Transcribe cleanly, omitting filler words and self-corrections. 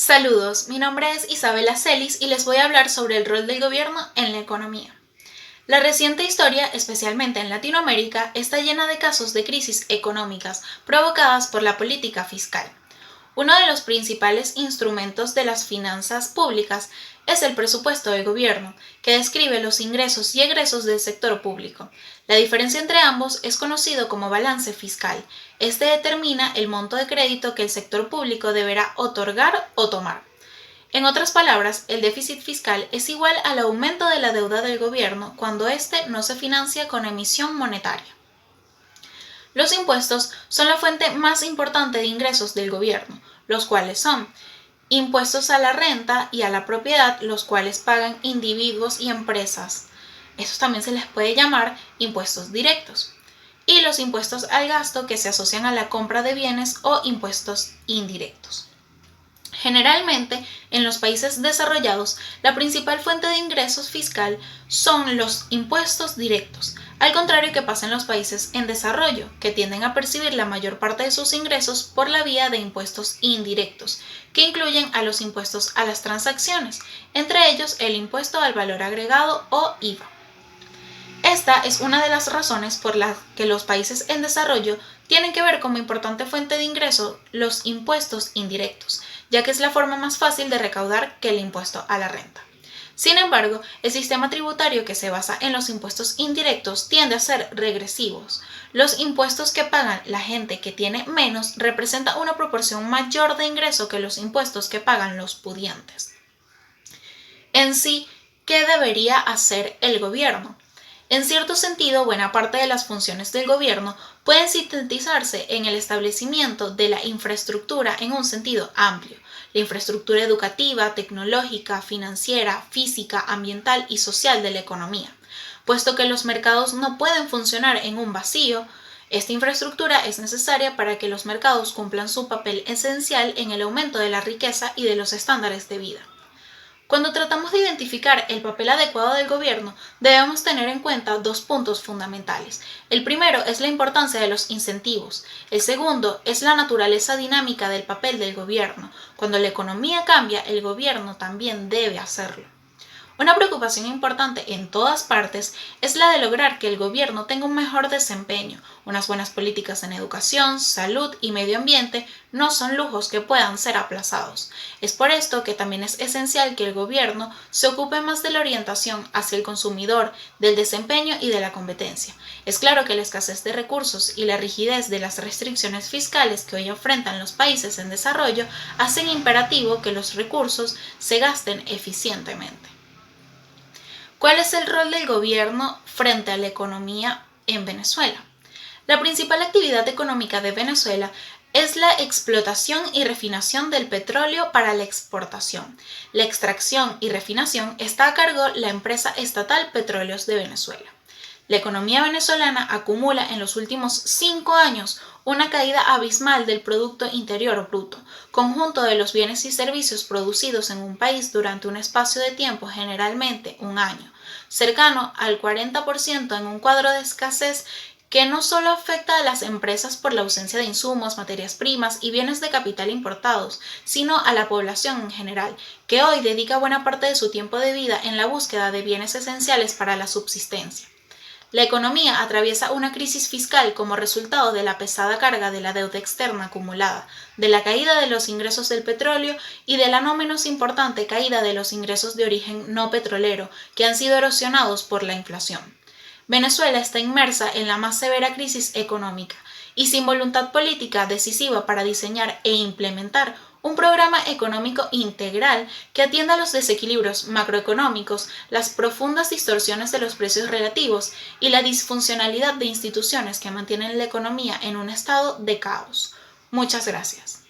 Saludos, mi nombre es Isabela Celis y les voy a hablar sobre el rol del gobierno en la economía. La reciente historia, especialmente en Latinoamérica, está llena de casos de crisis económicas provocadas por la política fiscal. Uno de los principales instrumentos de las finanzas públicas es el presupuesto del gobierno, que describe los ingresos y egresos del sector público. La diferencia entre ambos es conocido como balance fiscal. Este determina el monto de crédito que el sector público deberá otorgar o tomar. En otras palabras, el déficit fiscal es igual al aumento de la deuda del gobierno cuando éste no se financia con emisión monetaria. Los impuestos son la fuente más importante de ingresos del gobierno, los cuales son impuestos a la renta y a la propiedad, los cuales pagan individuos y empresas. Estos también se les puede llamar impuestos directos. Y los impuestos al gasto, que se asocian a la compra de bienes, o impuestos indirectos. Generalmente, en los países desarrollados, la principal fuente de ingresos fiscal son los impuestos directos, al contrario que pasa en los países en desarrollo, que tienden a percibir la mayor parte de sus ingresos por la vía de impuestos indirectos, que incluyen a los impuestos a las transacciones, entre ellos el impuesto al valor agregado o IVA. Esta es una de las razones por las que los países en desarrollo tienen que ver como importante fuente de ingreso los impuestos indirectos, ya que es la forma más fácil de recaudar que el impuesto a la renta. Sin embargo, el sistema tributario que se basa en los impuestos indirectos tiende a ser regresivos. Los impuestos que pagan la gente que tiene menos representan una proporción mayor de ingreso que los impuestos que pagan los pudientes. En sí, ¿qué debería hacer el gobierno? En cierto sentido, buena parte de las funciones del gobierno pueden sintetizarse en el establecimiento de la infraestructura en un sentido amplio. La infraestructura educativa, tecnológica, financiera, física, ambiental y social de la economía. Puesto que los mercados no pueden funcionar en un vacío, esta infraestructura es necesaria para que los mercados cumplan su papel esencial en el aumento de la riqueza y de los estándares de vida. Cuando tratamos de identificar el papel adecuado del gobierno, debemos tener en cuenta dos puntos fundamentales. El primero es la importancia de los incentivos. El segundo es la naturaleza dinámica del papel del gobierno. Cuando la economía cambia, el gobierno también debe hacerlo. Una preocupación importante en todas partes es la de lograr que el gobierno tenga un mejor desempeño. Unas buenas políticas en educación, salud y medio ambiente no son lujos que puedan ser aplazados. Es por esto que también es esencial que el gobierno se ocupe más de la orientación hacia el consumidor, del desempeño y de la competencia. Es claro que la escasez de recursos y la rigidez de las restricciones fiscales que hoy enfrentan los países en desarrollo hacen imperativo que los recursos se gasten eficientemente. ¿Cuál es el rol del gobierno frente a la economía en Venezuela? La principal actividad económica de Venezuela es la explotación y refinación del petróleo para la exportación. La extracción y refinación está a cargo de la empresa estatal Petróleos de Venezuela. La economía venezolana acumula en los últimos 5 años una caída abismal del Producto Interior Bruto, conjunto de los bienes y servicios producidos en un país durante un espacio de tiempo, generalmente un año, cercano al 40% en un cuadro de escasez que no solo afecta a las empresas por la ausencia de insumos, materias primas y bienes de capital importados, sino a la población en general, que hoy dedica buena parte de su tiempo de vida en la búsqueda de bienes esenciales para la subsistencia. La economía atraviesa una crisis fiscal como resultado de la pesada carga de la deuda externa acumulada, de la caída de los ingresos del petróleo y de la no menos importante caída de los ingresos de origen no petrolero, que han sido erosionados por la inflación. Venezuela está inmersa en la más severa crisis económica y sin voluntad política decisiva para diseñar e implementar un programa económico integral que atienda a los desequilibrios macroeconómicos, las profundas distorsiones de los precios relativos y la disfuncionalidad de instituciones que mantienen la economía en un estado de caos. Muchas gracias.